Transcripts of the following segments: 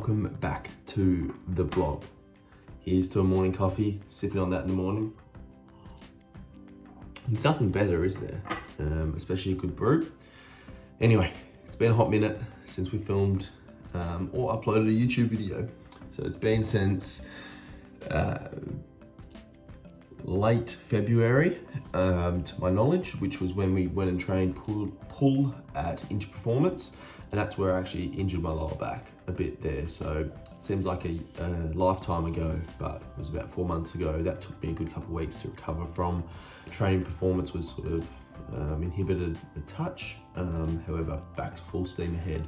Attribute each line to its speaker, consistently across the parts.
Speaker 1: welcome back to the vlog. Here's to a morning coffee, sipping on that in the morning. There's nothing better, is there? Especially a good brew. Anyway, it's been a hot minute since we filmed or uploaded a YouTube video. So it's been since late February, to my knowledge, which was when we went and trained pull at Inter Performance. And that's where I actually injured my lower back a bit there. So it seems like a lifetime ago, but it was about 4 months ago. That took me a good couple of weeks to recover from. Training performance was sort of inhibited a touch. However, back to full steam ahead.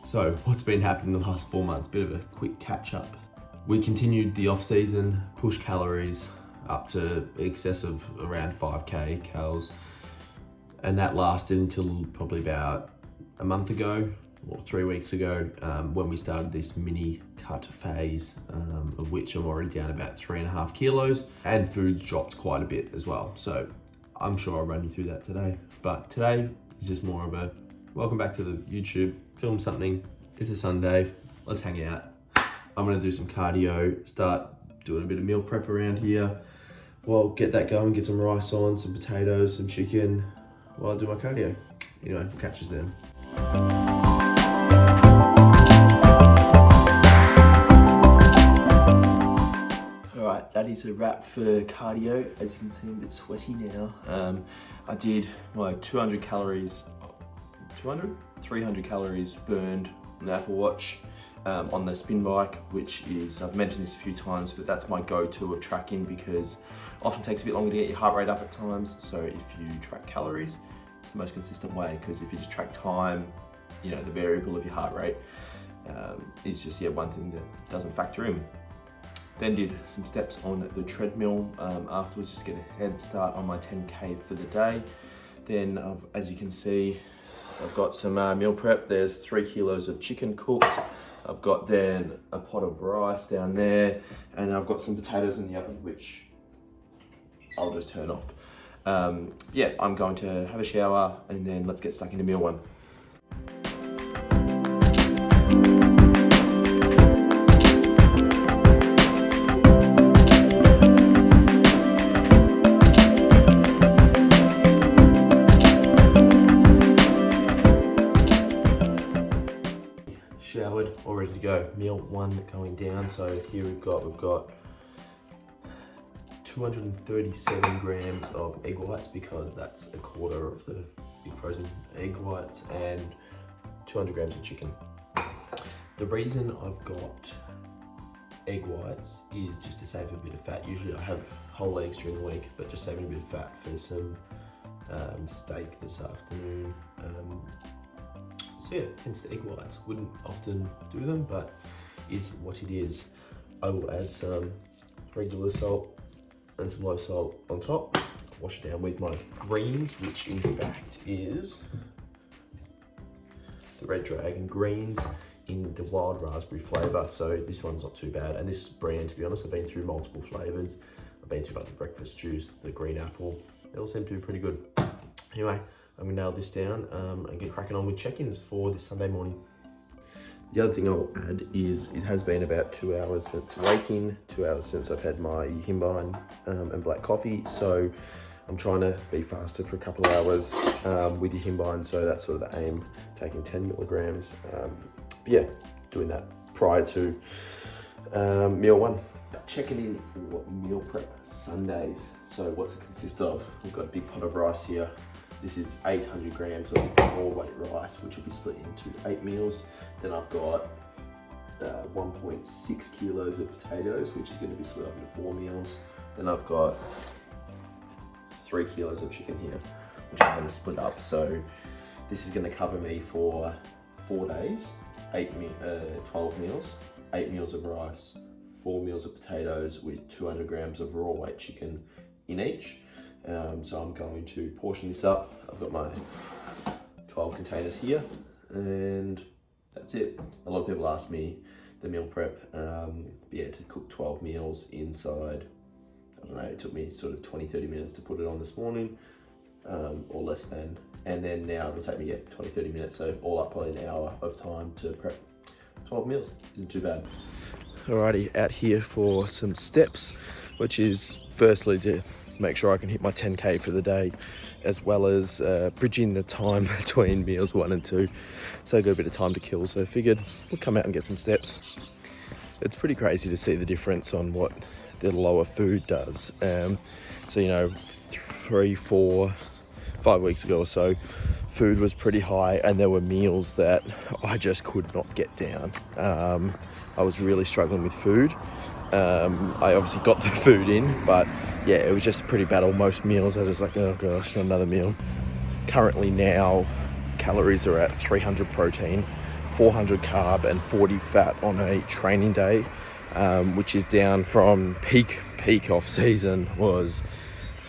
Speaker 1: So what's been happening in the last 4 months? Bit of a quick catch up. We continued the off season, push calories up to excess of around 5K calories. And that lasted until probably about a month ago or 3 weeks ago, when we started this mini cut phase, of which I'm already down about 3.5 kilos, and food's dropped quite a bit as well. So I'm sure I'll run you through that today. But today is just more of a welcome back to the YouTube, film something. It's a Sunday, let's hang out. I'm gonna do some cardio, start doing a bit of meal prep around here. Well, get that going, get some rice on, some potatoes, some chicken, while I do my cardio. Anyway, we'll catch us then. Alright, that is a wrap for cardio. As you can see, I'm a bit sweaty now. I did my 300 calories burned on the Apple Watch, on the spin bike, which is, I've mentioned this a few times, but that's my go-to of tracking because it often takes a bit longer to get your heart rate up at times. So if you track calories, it's the most consistent way, because if you just track time, you know, the variable of your heart rate is just one thing that doesn't factor in. Then did some steps on the treadmill afterwards, just to get a head start on my 10K for the day. Then as you can see, I've got some meal prep. There's 3 kilos of chicken cooked. I've got then a pot of rice down there, and I've got some potatoes in the oven, which I'll just turn off. I'm going to have a shower and then let's get stuck into meal one. Showered, all ready to go. Meal one going down. So here we've got 237 grams of egg whites, because that's a quarter of the big frozen egg whites, and 200 grams of chicken. The reason I've got egg whites is just to save a bit of fat. Usually I have whole eggs during the week, but just saving a bit of fat for some steak this afternoon. So yeah, hence the egg whites. Wouldn't often do them, but is what it is. I will add some regular salt and some low salt on top. Wash it down with my greens, which in fact is the Red Dragon greens in the wild raspberry flavour. So this one's not too bad. And this brand, to be honest, I've been through multiple flavours. I've been through like the breakfast juice, the green apple. They all seem to be pretty good. Anyway, I'm gonna nail this down and get cracking on with check-ins for this Sunday morning. The other thing I'll add is it has been about 2 hours since waking, 2 hours since I've had my Himbine and black coffee. So I'm trying to be fasted for a couple of hours with the Himbine. So that's sort of the aim, taking 10 milligrams. Doing that prior to meal one. Checking in for meal prep Sundays. So what's it consist of? We've got a big pot of rice here. This is 800 grams of raw weight rice, which will be split into 8 meals. Then I've got 1.6 kilos of potatoes, which is going to be split up into 4 meals. Then I've got 3 kilos of chicken here, which I'm going to split up. So this is going to cover me for 4 days, 12 meals, 8 meals of rice, 4 meals of potatoes with 200 grams of raw weight chicken in each. So I'm going to portion this up. I've got my 12 containers here, and that's it. A lot of people ask me the meal prep, to cook 12 meals inside, I don't know, it took me sort of 20-30 minutes to put it on this morning, or less than, and then now it'll take me 20-30 minutes, so all up probably an hour of time to prep 12 meals. Isn't too bad. Alrighty, out here for some steps, which is firstly to make sure I can hit my 10K for the day, as well as bridging the time between meals 1 and 2. So I got a bit of time to kill, so I figured we'll come out and get some steps. It's pretty crazy to see the difference on what the lower food does. So, you know, 3, 4, 5 weeks ago or so, food was pretty high and there were meals that I just could not get down. I was really struggling with food. I obviously got the food in, but yeah, it was just a pretty battle. Most meals I was just like, oh gosh, not another meal. Currently now, calories are at 300 protein, 400 carb and 40 fat on a training day, which is down from peak off season was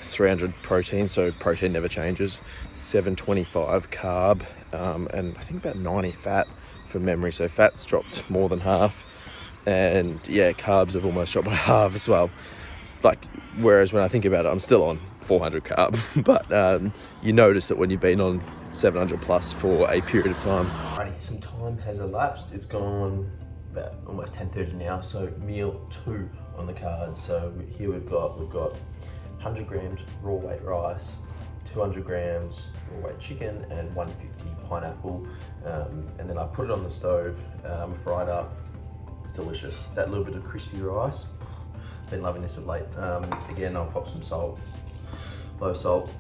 Speaker 1: 300 protein, so protein never changes, 725 carb, and I think about 90 fat from memory, so fat's dropped more than half, and yeah, carbs have almost dropped by half as well. Like, whereas when I think about it, I'm still on 400 carb, but you notice it when you've been on 700 plus for a period of time. Alrighty, some time has elapsed. It's gone about almost 10:30 now, so meal 2 on the cards. So here we've got 100 grams raw weight rice, 200 grams raw weight chicken, and 150 pineapple. And then I put it on the stove, fried up. It's delicious. That little bit of crispy rice. Been loving this of late. Again, I'll pop some salt, low salt,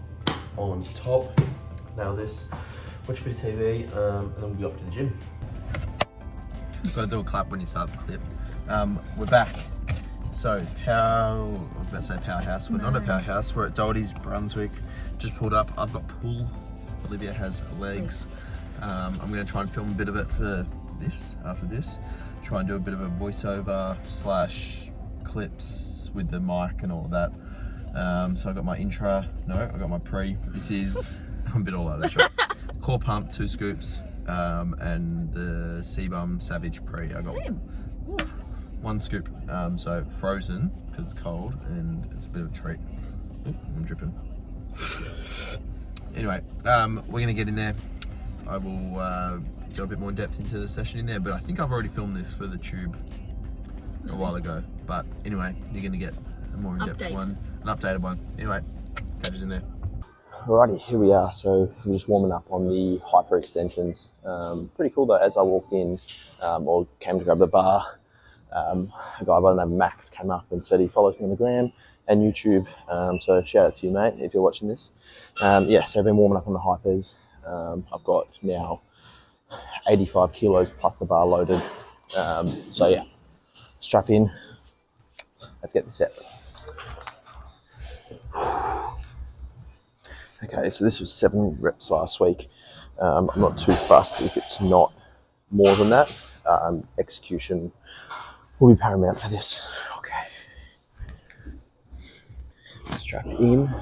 Speaker 1: on top. Nail this. Watch a bit of TV, and then we'll be off to the gym. You've got to do a clap when you start the clip. We're back. So, I was about to say powerhouse. We're not at powerhouse. We're at Doherty's, Brunswick. Just pulled up. I've got pull. Olivia has legs. I'm going to try and film a bit of it for this, after this. Try and do a bit of a voiceover / clips with the mic and all of that. So I got my intro. No, I got my pre. This is, I'm a bit all over the shop. Core pump, 2 scoops. And the Sebum Savage pre. I got
Speaker 2: Same.
Speaker 1: 1 scoop, so frozen because it's cold and it's a bit of a treat. Ooh, I'm dripping. Anyway, we're gonna get in there. I will go a bit more in depth into the session in there, but I think I've already filmed this for the tube a while ago. But anyway, you're gonna get a more in-depth one, an updated one. Anyway, catch us in there. Alrighty, here we are. So we're just warming up on the hyper extensions. Pretty cool though. As I walked in, or came to grab the bar, a guy by the name of Max came up and said he follows me on the gram and YouTube. So shout out to you, mate, if you're watching this. Yeah, so I've been warming up on the hypers. I've got now 85 kilos plus the bar loaded. So yeah, strap in. Let's get the set. Okay, so this was 7 reps last week. I'm not too fussed if it's not more than that. Execution will be paramount for this. Okay. Strap in.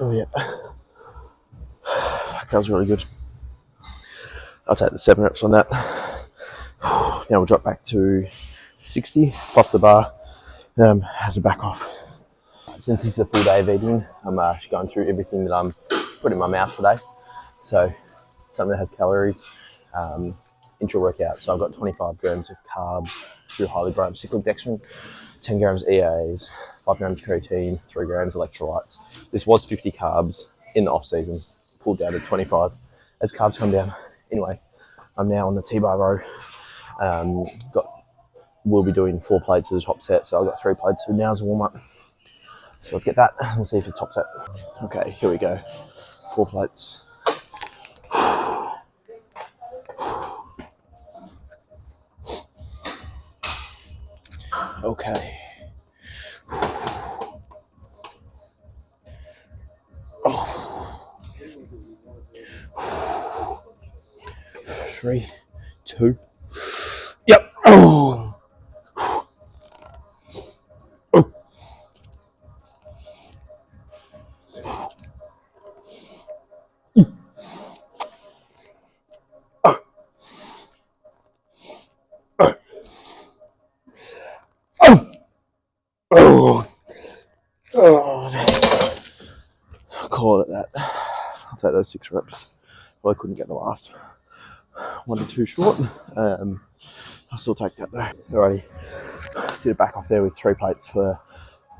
Speaker 1: Oh yeah, that was really good. I'll take the 7 reps on that. Now we'll drop back to 60 plus the bar as a back off. Since this is a full day of eating, I'm going through everything that I'm putting in my mouth today. So something that has calories, intra-workout. So I've got 25 grams of carbs, 2 highly bribed cyclic dextrin, 10 grams EAs, 5 grams creatine, 3 grams electrolytes. This was 50 carbs in the off season, pulled down to 25 as carbs come down. Anyway, I'm now on the T-bar row. We'll be doing 4 plates as a top set, so I've got 3 plates for now as a warm up.
Speaker 2: So let's get that. We'll see if it tops it. Okay, here we go. 4 plates. Okay. Oh. 3, 2. Yep. Oh. Oh. Oh. Call it that. I'll take those 6 reps. Well, I couldn't get the last 1 to 2 short. I'll still take that though. Alrighty. Did it back off there with 3 plates for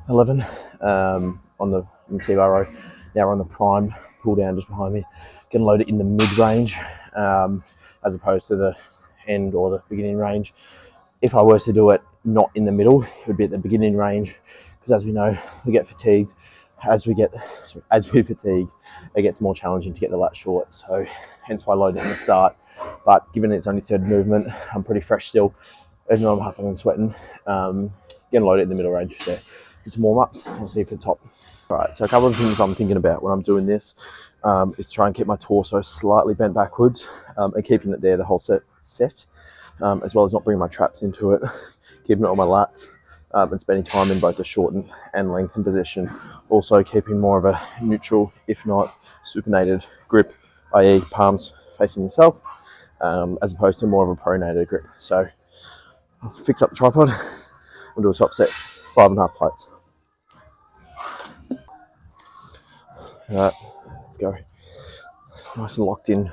Speaker 2: 11 on the T-bar row. Now we're on the prime, pull down just behind me. Gonna load it in the mid-range as opposed to the end or the beginning range. If I was to do it not in the middle, it would be at the beginning range, because as we know, we get fatigued. As we fatigue, it gets more challenging to get the lat short. So hence why I load it in the start. But given it's only third movement, I'm pretty fresh still. Even though I'm huffing and sweating, gonna load it in the middle range there. Get some warm-ups, we'll see if it's top. All right, so a couple of things I'm thinking about when I'm doing this is try and keep my torso slightly bent backwards and keeping it there the whole set, as well as not bringing my traps into it, keeping it on my lats, and spending time in both the shorten and lengthen position. Also keeping more of a neutral, if not supinated grip, i.e. palms facing yourself, as opposed to more of a pronated grip. So I'll fix up the tripod and do a top set, 5.5 plates. All right, let's go. Nice and locked in.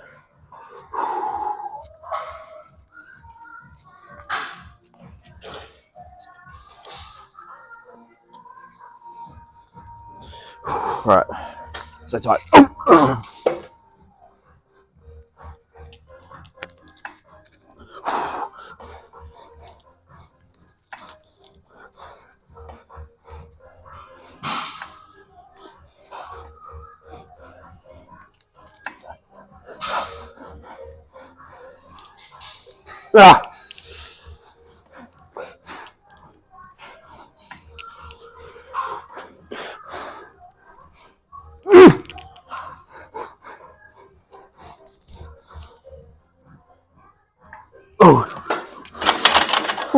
Speaker 2: All right, so tight. Ah!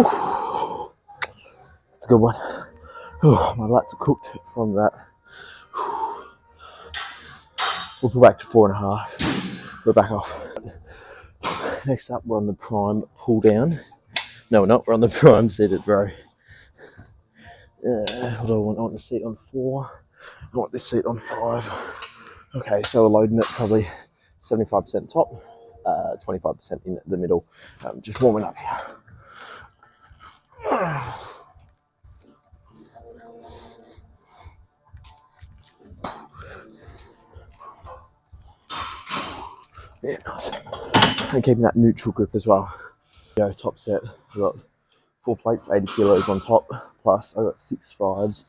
Speaker 2: Oh, that's a good one. Oh, my lats are cooked from that. We'll pull back to 4.5. We're back off. Next up, we're on the prime pull down. No, we're not. We're on the prime seated row. What do I want? I want the seat on 4. I want this seat on 5. Okay, so we're loading it probably 75% top, 25% in the middle. Just warming up here. Yeah, nice. And keeping that neutral grip as well. Go top set. We've got 4 plates, 80 kilos on top, plus I've got 6 5s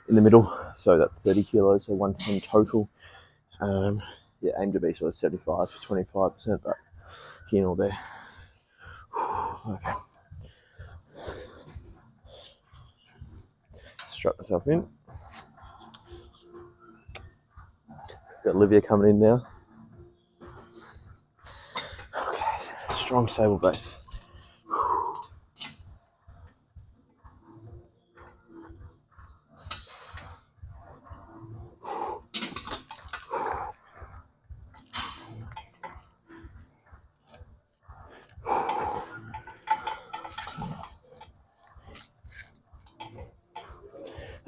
Speaker 2: in the middle, so that's 30 kilos, so 110 total. Yeah, aim to be sort of 75 to 25%, but here or there. Okay. Strap myself in. Got Olivia coming in now. Okay, strong stable base.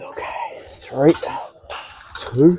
Speaker 2: Okay, 3, 2.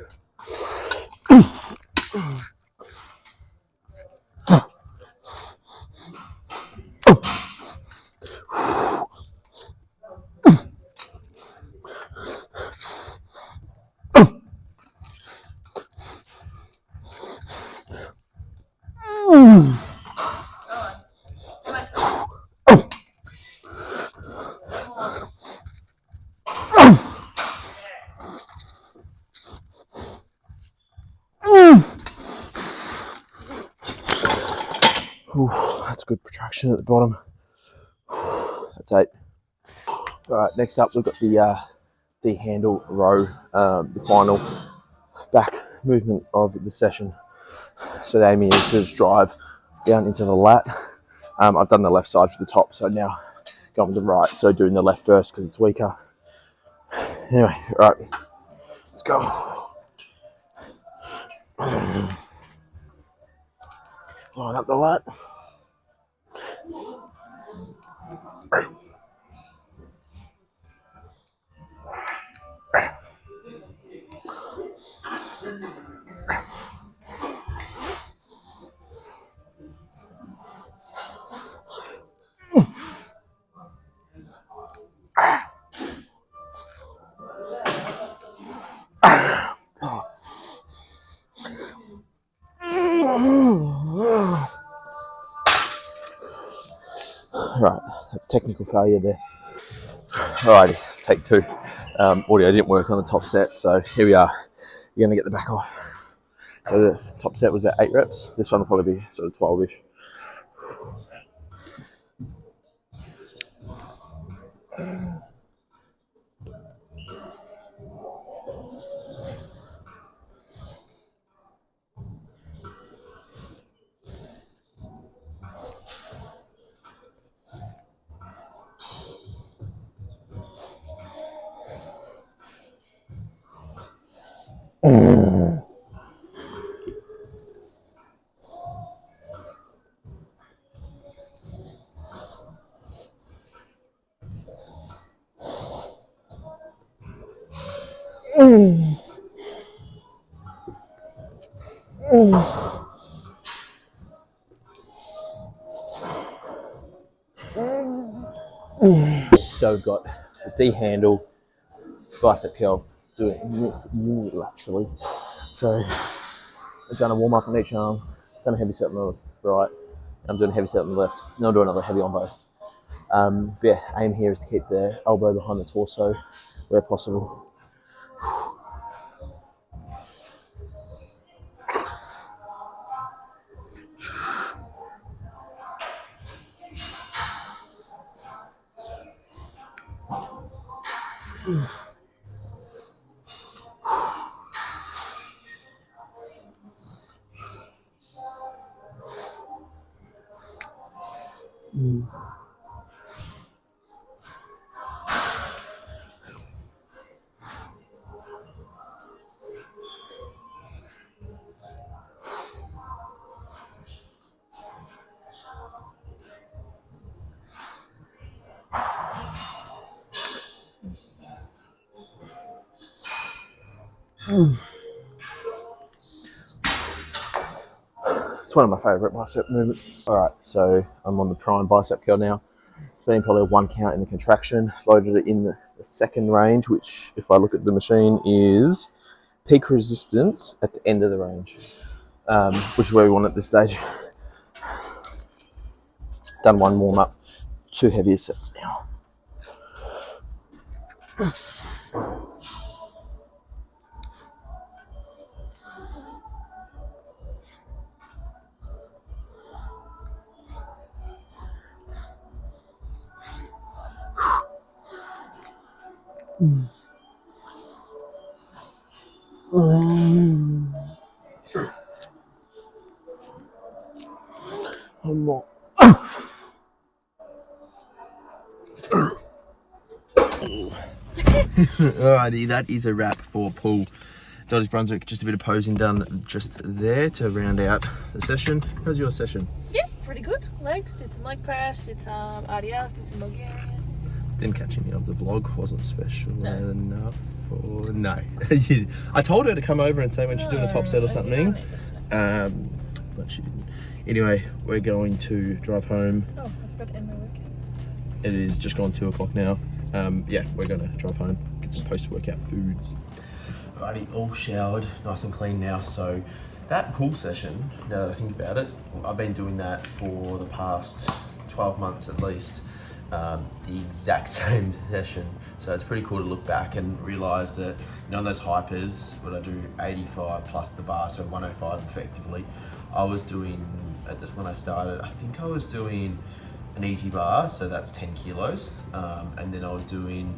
Speaker 2: Ooh, that's good protraction at the bottom. That's 8. All right, next up we've got the D-handle row, the final back movement of the session. So the aim is to just drive down into the lat. I've done the left side for the top, so now going to the right. So doing the left first because it's weaker. Anyway, all right, let's go. Line up the lat. Right, that's technical failure there. Alrighty, take 2. Audio didn't work on the top set, so here we are. You're gonna get the back off. So the top set was about 8 reps. This one will probably be sort of 12-ish. So we've got the D handle, bicep curl, doing this unilaterally. So I've done a warm up on each arm, done a heavy set on the right, I'm doing a heavy set on the left, and I'll do another heavy on both. But yeah, aim here is to keep the elbow behind the torso where possible. It's one of my favourite bicep movements. Alright, so I'm on the prime bicep curl now. It's been probably 1 count in the contraction. Loaded it in the second range, which, if I look at the machine, is peak resistance at the end of the range, which is where we want at this stage. Done 1 warm up, 2 heavier sets now. One more.
Speaker 1: Alrighty, that is a wrap for Paul Doddy's Brunswick. Just a bit of posing done just there to round out the session. How's your session?
Speaker 3: Yeah, pretty good. Legs, did some leg press, did some RDLs, did some Bulgarians.
Speaker 1: Didn't catch any of the vlog, wasn't special enough. Or no. I told her to come over and say when she's doing a top set or something. But she didn't. Anyway, we're going to drive home.
Speaker 3: Oh, I forgot to end my workout.
Speaker 1: It is just gone 2 o'clock now. Yeah, we're gonna drive home, get some post-workout foods. Alrighty, all showered, nice and clean now. So that pool session, now that I think about it, I've been doing that for the past 12 months at least. The exact same session. So it's pretty cool to look back and realise that, you know, on those hypers, when I do 85 plus the bar, so 105 effectively, I was doing when I started, I think I was doing an easy bar, so that's 10 kilos. And then I was doing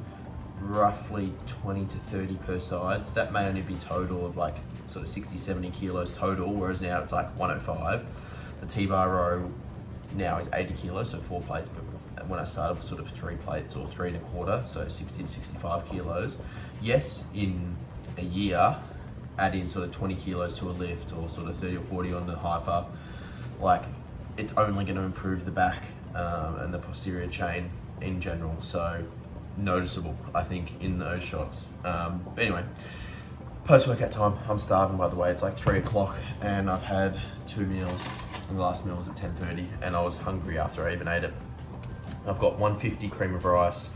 Speaker 1: roughly 20 to 30 per side. So that may only be total of like sort of 60, 70 kilos total, whereas now it's like 105. The T-bar row now is 80 kilos, so 4 plates, but when I started was sort of 3 plates or 3 1/4, so 60 to 65 kilos. Yes, in a year, add in sort of 20 kilos to a lift or sort of 30 or 40 on the hyper, like it's only going to improve the back and the posterior chain in general. So noticeable, I think, in those shots. But anyway, post-workout time, I'm starving, by the way. It's like 3 o'clock and I've had 2 meals, and the last meal was at 10:30, and I was hungry after I even ate it. I've got 150 cream of rice,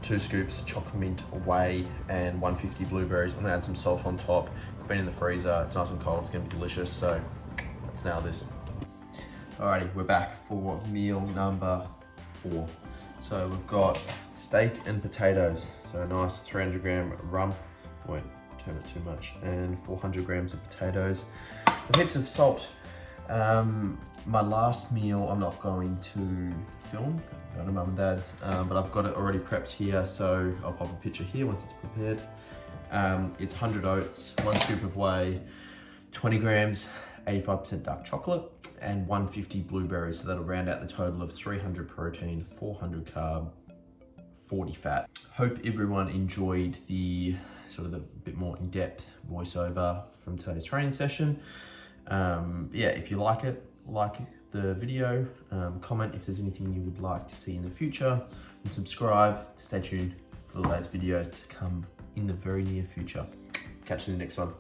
Speaker 1: 2 scoops chocolate mint whey, and 150 blueberries. I'm gonna add some salt on top. It's been in the freezer, it's nice and cold, it's gonna be delicious, so let's nail this. Alrighty, we're back for meal number 4. So we've got steak and potatoes. So a nice 300 gram rump, won't turn it too much, and 400 grams of potatoes with heaps of salt. My last meal I'm not going to film, go to mum and dad's, but I've got it already prepped here, so I'll pop a picture here once it's prepared. It's 100 oats, 1 scoop of whey, 20 grams, 85% dark chocolate, and 150 blueberries, so that'll round out the total of 300 protein, 400 carb, 40 fat. Hope everyone enjoyed the sort of the bit more in-depth voiceover from today's training session. Yeah, if you like it, like the video, comment if there's anything you would like to see in the future, and subscribe to stay tuned for the latest videos to come in the very near future. Catch you in the next one.